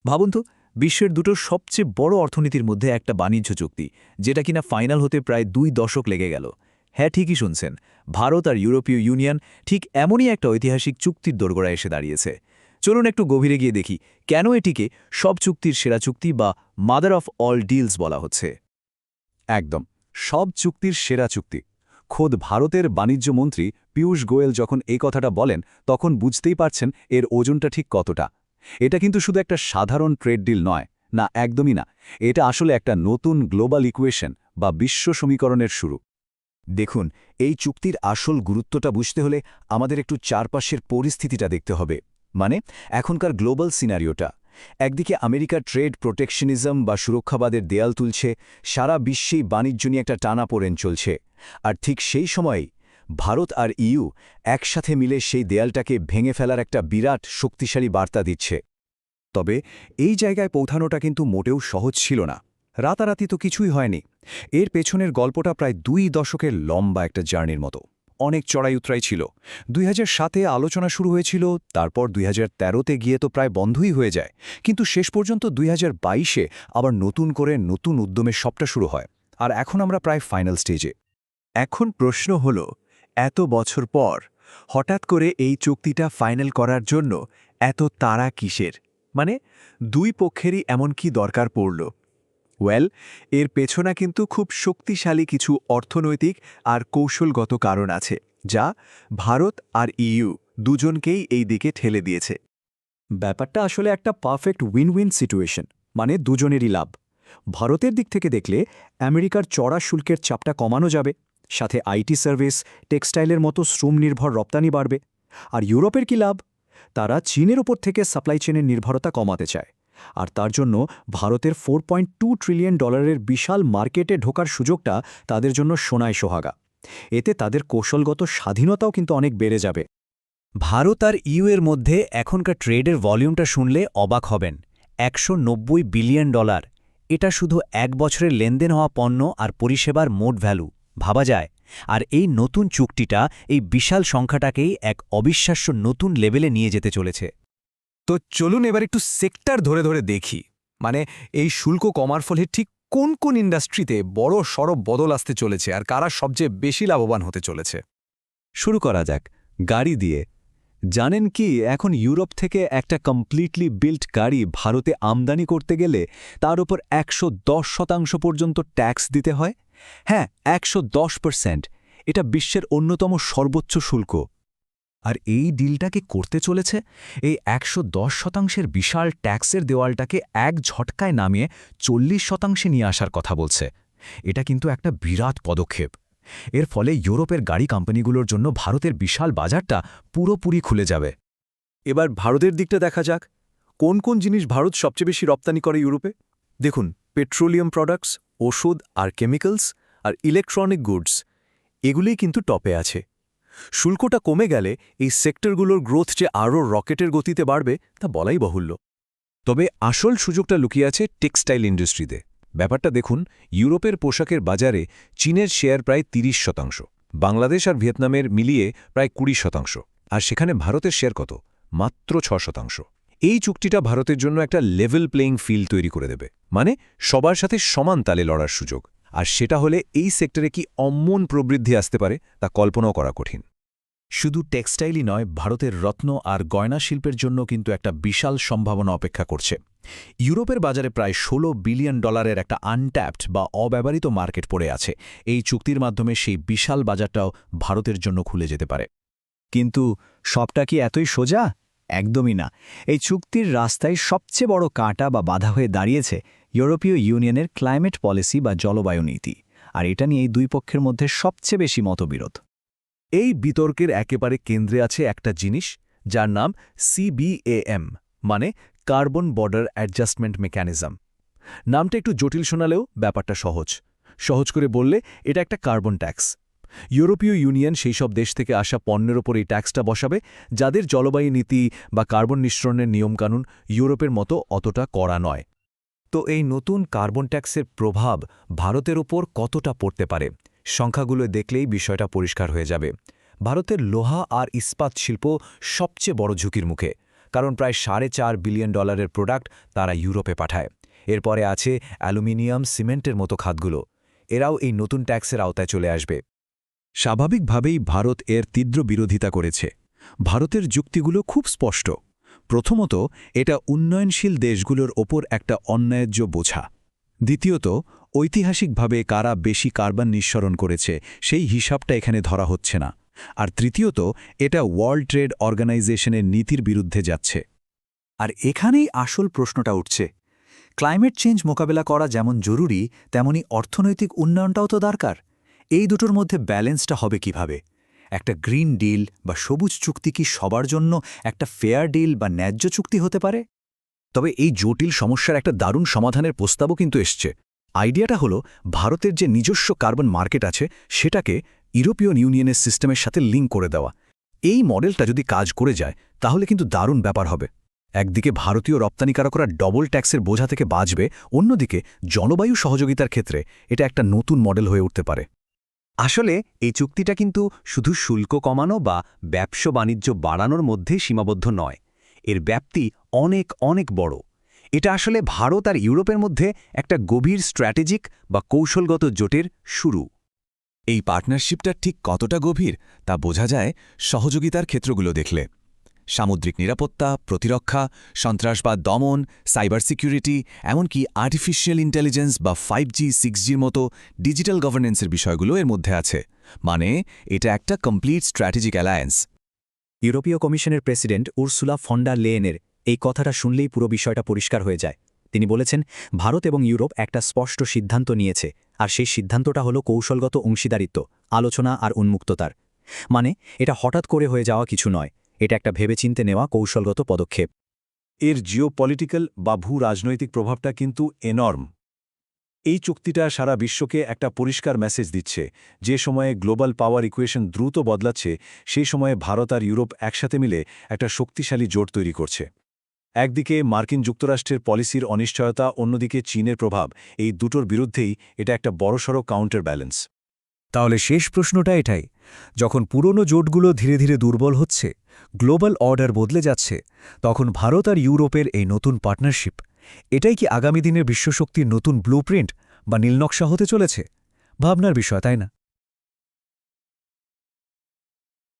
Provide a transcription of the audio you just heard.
ভাবুন তো, বিশ্বের দুটো সবচেয়ে বড় অর্থনীতির মধ্যে একটা বাণিজ্য চুক্তি, যেটা কিনা ফাইনাল হতে প্রায় 2 দশক লেগে গেল। হ্যাঁ, ঠিকই শুনছেন, ভারত আর ইউরোপীয় ইউনিয়ন ঠিক এমনই একটা ঐতিহাসিক চুক্তির দোরগোড়ায় এসে দাঁড়িয়েছে। চলুন একটু গভীরে গিয়ে দেখি কেন এটিকে সব চুক্তির সেরা চুক্তি বা মাদার অফ অল ডিলস বলা হচ্ছে। একদম, সব চুক্তির সেরা চুক্তি। খোদ ভারতের বাণিজ্যমন্ত্রী পীয়ূষ গোয়েল যখন এই কথাটা বলেন, তখন বুঝতেই পারছেন এর ওজনটা ঠিক কতটা। এটা কিন্তু শুধু একটা সাধারণ ট্রেড ডিল নয়, না, একদমই না। এটা আসলে একটা নতুন গ্লোবাল ইকুয়েশন বা বিশ্ব সমীকরণের শুরু। দেখুন, এই চুক্তির আসল গুরুত্বটা বুঝতে হলে আমাদের একটু চারপাশের পরিস্থিতিটা দেখতে হবে। মানে, এখনকার গ্লোবাল সিনারিওটা। একদিকে আমেরিকার ট্রেড প্রোটেকশনিজম বা সুরক্ষাবাদের দেয়াল তুলছে, সারা বিশ্বেই বাণিজ্য নিয়ে একটা টানাপোড়েন চলছে। আর ঠিক সেই সময়েই ভারত আর ইইউ একসাথে মিলে সেই দেয়ালটাকে ভেঙে ফেলার একটা বিরাট শক্তিশালী বার্তা দিচ্ছে। তবে এই জায়গায় পৌঁছানোটা কিন্তু মোটেও সহজ ছিল না। রাতারাতি তো কিছুই হয়নি। এর পেছনের গল্পটা প্রায় 2 দশকের লম্বা একটা জার্নির মতো। অনেক চড়াই উতরাই ছিল। 2007-এ আলোচনা শুরু হয়েছিল, তারপর 2013-তে গিয়ে তো প্রায় বন্ধই হয়ে যায়। কিন্তু শেষ পর্যন্ত 2022-এ আবার নতুন করে নতুন উদ্যমে সবটা শুরু হয়। আর এখন আমরা প্রায় ফাইনাল স্টেজে। এখন প্রশ্ন হল, এত বছর পর হঠাৎ করে এই চুক্তিটা ফাইনাল করার জন্য এত তাড়া কিসের? মানে, দুই পক্ষেরই এমন কি দরকার পড়ল? এর পেছনে কিন্তু খুব শক্তিশালী কিছু অর্থনৈতিক আর কৌশলগত কারণ আছে, যা ভারত আর ইইউ দুজনকেই এই দিকে ঠেলে দিয়েছে। ব্যাপারটা আসলে একটা পারফেক্ট উইন উইন সিচুয়েশন, মানে দুজনেরই লাভ। ভারতের দিক থেকে দেখলে আমেরিকার চড়া শুল্কের চাপটা কমানো যাবে, সাথে আইটি সার্ভিস, টেক্সটাইলের মতো শ্রমনির্ভর রপ্তানি বাড়বে। আর ইউরোপের কি লাভ? তারা চীনের ওপর থেকে সাপ্লাই চেনের নির্ভরতা কমাতে চায়। আর তার জন্য ভারতের $4.2 ট্রিলিয়ন বিশাল মার্কেটে ঢোকার সুযোগটা তাদের জন্য সোনায় সোহাগা। এতে তাদের কৌশলগত স্বাধীনতাও কিন্তু অনেক বেড়ে যাবে। ভারত আর ইউ এর মধ্যে এখনকার ট্রেডের ভলিউমটা শুনলে অবাক হবেন। $190 বিলিয়ন। এটা শুধু এক বছরের লেনদেন হওয়া পণ্য আর পরিষেবার মোট ভ্যালু, ভাবা যায়। আর এই নতুন চুক্তিটা এই বিশাল সংখ্যাটাকেই এক অবিশ্বাস্য নতুন লেভেলে নিয়ে যেতে চলেছে। তো চলুন এবার একটু সেক্টর ধরে ধরে দেখি। মানে, এই শুল্ক কমার ফলে ঠিক কোন কোন ইন্ডাস্ট্রিতে বড় সড় বদল আসতে চলেছে আর কারা সবচেয়ে বেশি লাভবান হতে চলেছে। শুরু করা যাক গাড়ি দিয়ে। জানেন কি, এখন ইউরোপ থেকে একটা কমপ্লিটলি বিল্ট গাড়ি ভারতে আমদানি করতে গেলে তার উপর 110% পর্যন্ত ট্যাক্স দিতে হয়। হ্যাঁ, 110%। এটা বিশ্বের অন্যতম সর্বোচ্চ শুল্ক। আর এই ডিলটাকে করতে চলেছে এই 110%-এর বিশাল ট্যাক্সের দেওয়ালটাকে এক ঝটকায় নামিয়ে 40%-এ নিয়ে আসার কথা বলছে। এটা কিন্তু একটা বিরাট পদক্ষেপ। এর ফলে ইউরোপের গাড়ি কোম্পানিগুলোর জন্য ভারতের বিশাল বাজারটা পুরোপুরি খুলে যাবে। এবার ভারতের দিকটা দেখা যাক। কোন কোন জিনিস ভারত সবচেয়ে বেশি রপ্তানি করে ইউরোপে? দেখুন, পেট্রোলিয়াম প্রোডাক্টস, ওষুধ আর কেমিক্যালস আর ইলেকট্রনিক গুডস, এগুলিই কিন্তু টপে আছে। শুল্কটা কমে গেলে এই সেক্টরগুলোর গ্রোথ যে আরও রকেটের গতিতে বাড়বে তা বলাই বাহুল্য। তবে আসল সুযোগটা লুকিয়ে আছে টেক্সটাইল ইন্ডাস্ট্রিতে। ব্যাপারটা দেখুন, ইউরোপের পোশাকের বাজারে চীনের শেয়ার প্রায় 30%, বাংলাদেশ আর ভিয়েতনামের মিলিয়ে প্রায় 20%, আর সেখানে ভারতের শেয়ার কত? মাত্র 6%। এই চুক্তিটা ভারতের জন্য একটা লেভেল প্লেইং ফিল্ড তৈরি করে দেবে, মানে সবার সাথে সমান তালে লড়ার সুযোগ। আর সেটা হলে এই সেক্টরে কি অমন প্রবৃদ্ধি আসতে পারে তা কল্পনাও করা কঠিন। শুধু টেক্সটাইলই নয়, ভারতের রত্ন আর গয়না শিল্পের জন্য কিন্তু একটা বিশাল সম্ভাবনা অপেক্ষা করছে। ইউরোপের বাজারে প্রায় $16 বিলিয়ন একটা আনট্যাপড বা অব্যবহৃত মার্কেট পড়ে আছে। এই চুক্তির মাধ্যমে সেই বিশাল বাজারটাও ভারতের জন্য খুলে যেতে পারে। কিন্তু সবটা কি এতই সোজা? একদমই না। এই চুক্তির রাস্তায় সবচেয়ে বড় কাঁটা বা বাধা হয়ে দাঁড়িয়েছে ইউরোপীয় ইউনিয়নের ক্লাইমেট পলিসি বা জলবায়ু নীতি। আর এটা নিয়ে এই দুই পক্ষের মধ্যে সবচেয়ে বেশি মতবিরোধ। এই বিতর্কের একেবারে কেন্দ্রে আছে একটা জিনিস, যার নাম CBAM, মানে কার্বন বর্ডার অ্যাডজাস্টমেন্ট মেকানিজম। নামটা একটু জটিল শোনালেও ব্যাপারটা সহজ করে বললে এটা একটা কার্বন ট্যাক্স। ইউরোপীয় ইউনিয়ন সেই সব দেশ থেকে আসা পণ্যের ওপর এই ট্যাক্সটা বসাবে যাদের জলবায়ু নীতি বা কার্বন নিঃসরণের নিয়মকানুন ইউরোপের মতো অতটা কড়া নয়। তো এই নতুন কার্বন ট্যাক্সের প্রভাব ভারতের ওপর কতটা পড়তে পারে? সংখ্যাগুলো দেখলেই বিষয়টা পরিষ্কার হয়ে যাবে। ভারতের লোহা আর ইস্পাত শিল্প সবচেয়ে বড় ঝুঁকির মুখে, কারণ প্রায় $4.5 বিলিয়ন প্রোডাক্ট তারা ইউরোপে পাঠায়। এরপরে আছে অ্যালুমিনিয়াম, সিমেন্টের মতো খাতগুলো। এরাও এই নতুন ট্যাক্সের আওতায় চলে আসবে। স্বাভাবিকভাবেই ভারত এর তীব্র বিরোধিতা করেছে। ভারতের যুক্তিগুলো খুব স্পষ্ট। প্রথমত, এটা উন্নয়নশীল দেশগুলোর ওপর একটা অন্যায্য বোঝা। দ্বিতীয়ত, ঐতিহাসিকভাবে কারা বেশি কার্বন নিঃসরণ করেছে সেই হিসাবটা এখানে ধরা হচ্ছে না। আর তৃতীয়ত, এটা ওয়ার্ল্ড ট্রেড অর্গানাইজেশনের নীতির বিরুদ্ধে যাচ্ছে। আর এখানেই আসল প্রশ্নটা উঠছে, ক্লাইমেট চেঞ্জ মোকাবেলা করা যেমন জরুরি, তেমনি অর্থনৈতিক উন্নয়নটাও তো দরকার। এই দুটোর মধ্যে ব্যালেন্সটা হবে কিভাবে? একটা গ্রিন ডিল বা সবুজ চুক্তি কি সবার জন্য একটা ফেয়ার ডিল বা ন্যায্য চুক্তি হতে পারে? তবে এই জটিল সমস্যার একটা দারুণ সমাধানের প্রস্তাবও কিন্তু এসছে। আইডিয়াটা হলো ভারতের যে নিজস্ব কার্বন মার্কেট আছে সেটাকে ইউরোপিয়ান ইউনিয়নের সিস্টেমের সাথে লিঙ্ক করে দেওয়া। এই মডেলটা যদি কাজ করে যায় তাহলে কিন্তু দারুণ ব্যাপার হবে। একদিকে ভারতীয় রপ্তানিকারকরা ডবল ট্যাক্সের বোঝা থেকে বাঁচবে, অন্যদিকে জলবায়ু সহযোগিতার ক্ষেত্রে এটা একটা নতুন মডেল হয়ে উঠতে পারে। আসলে এই চুক্তিটা কিন্তু শুধু শুল্ক কমানো বা ব্যবসা বাণিজ্য বাড়ানোর মধ্যে সীমাবদ্ধ নয়। এর ব্যাপ্তি অনেক অনেক বড়। এটা আসলে ভারত আর ইউরোপের মধ্যে একটা গভীর স্ট্র্যাটেজিক বা কৌশলগত জোটের শুরু। এই পার্টনারশিপটা ঠিক কতটা গভীর তা বোঝা যায় সহযোগিতার ক্ষেত্রগুলো দেখলে। সামুদ্রিক নিরাপত্তা, প্রতিরক্ষা, সন্ত্রাসবাদ দমন, সাইবার সিকিউরিটি, এমনকি আর্টিফিশিয়াল ইন্টেলিজেন্স বা 5G, 6Gর মতো ডিজিটাল গভর্নেন্সের বিষয়গুলো এর মধ্যে আছে। মানে এটা একটা কমপ্লিট স্ট্র্যাটেজিক অ্যালায়েন্স। ইউরোপীয় কমিশনের প্রেসিডেন্ট উর্সুলা ফন ডার লেয়েনের এই কথাটা শুনলেই পুরো বিষয়টা পরিষ্কার হয়ে যায়। তিনি বলেছেন, ভারত এবং ইউরোপ একটা স্পষ্ট সিদ্ধান্ত নিয়েছে, আর সেই সিদ্ধান্তটা হলো কৌশলগত অংশীদারিত্ব, আলোচনা আর উন্মুক্ততার। মানে এটা হঠাৎ করে হয়ে যাওয়া কিছু নয়, এটা একটা ভেবেচিন্তে নেওয়া কৌশলগত পদক্ষেপ। এর জিওপলিটিক্যাল বা ভূ রাজনৈতিক প্রভাবটা কিন্তু এনর্ম। এই চুক্তিটা সারা বিশ্বকে একটা পরিষ্কার মেসেজ দিচ্ছে। যে সময়ে গ্লোবাল পাওয়ার ইকুয়েশন দ্রুত বদলাচ্ছে, সেই সময়ে ভারত আর ইউরোপ একসাথে মিলে একটা শক্তিশালী জোট তৈরি করছে। একদিকে মার্কিন যুক্তরাষ্ট্রের পলিসির অনিশ্চয়তা, অন্যদিকে চীনের প্রভাব, এই দুটোর বিরুদ্ধেই এটা একটা বড়সড় কাউন্টার ব্যালেন্স। তাহলে শেষ প্রশ্নটা এটাই, যখন পুরনো জোটগুলো ধীরে ধীরে দুর্বল হচ্ছে, গ্লোবাল অর্ডার বদলে যাচ্ছে, তখন ভারত আর ইউরোপের এই নতুন পার্টনারশিপ, এটাই কি আগামী দিনের বিশ্বশক্তির নতুন ব্লুপ্রিন্ট বা নীলনকশা হতে চলেছে? ভাবনার বিষয়, তাই না?